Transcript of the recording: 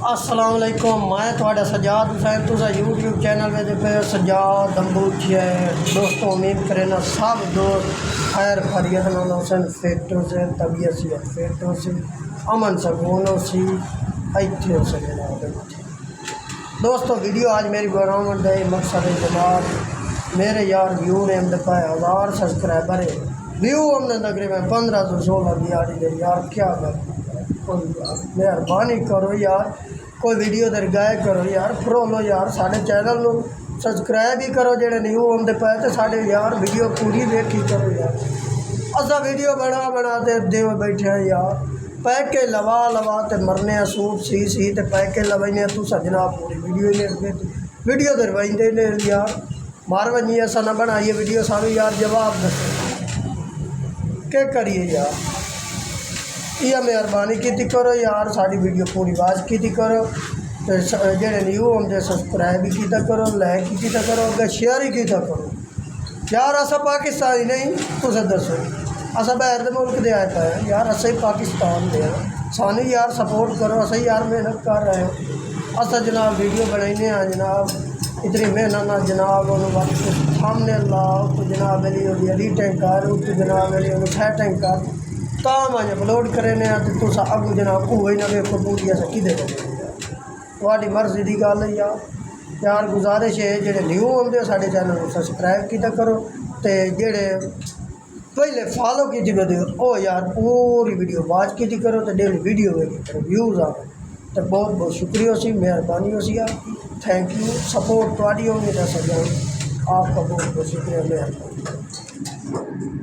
अस्सलाम वालेकुम। मैं थोड़ा सजाद हुसैन तुसा यूट्यूब चैनल में देखो सजाद दम्बूची है। दोस्तों उम्मीद करें ना सब दोस्त खैर खैरियत हुसैन फेटो से तबीयत से फेटो से अमन सकूनों से अच्छे हो सके। दोस्तों वीडियो आज मेरी बरामद है मकसद जमात मेरे यार व्यू ने हमने पाए 1000 सब्सक्राइबर है। व्यू हमने तकरीबन 15 से 16 दिहाड़ी यार क्या कर मेहरबानी करो यार, कोई वीडियो दरगाह करो यार, फरोलो यार, साढ़े चैनल को सब्सक्राइब ही करो जेडे न्यू आते पे तो साढ़े यार वीडियो पूरी देखी करो यार। असा वीडियो बना दे बैठे हैं यार, पैके लवा तो मरने सूट सी तो पैके लवाइने तू जनाब पूरी वीडियो दरवाइंदे ने यार। मार वही असा ना बनाइए वीडियो सानू यार जवाब दसो क्या करिए यार। यह मेहरबानी की करो यार, साड़ी वीडियो पूरी वाच की करो तो जेडे न्यू आते सब्सक्राइब भी किया करो, लाइक की करो, अगर शेयर ही किया करो यार। असा पाकिस्तानी नहीं तुस दसो असा बाहर के मुल्क दे आए पाए यार, असा ही पाकिस्तान दे सानू यार सपोर्ट करो। असा यार मेहनत कर रहे हो। असा जनाब वीडियो बनाने जनाब इतनी मेहनत ना जनाब वक्त सामने लाओ तो जनाब एडिटिंग कर तो जनाब सेटिंग कर ताम अज अपलोड करें तो अगू जनाब हुए ना वेखो पूरी अस कि थोड़ी मर्जी की गल है यार। गुजारिश है जेडे न्यू आते साढ़े चैनल को सब्सक्राइब किया करो तो जेडे पहले फॉलो की वो यार पूरी वीडियो वाच की करो तो डेली वीडियो वेखी करो, व्यूज़ आ तो बहुत बहुत शुक्रिया सी मेहरबानी हो सी आपकी। थैंक यू सपोर्ट थोड़ी होगी तो आपका बहुत बहुत शुक्रिया मेहरबानी।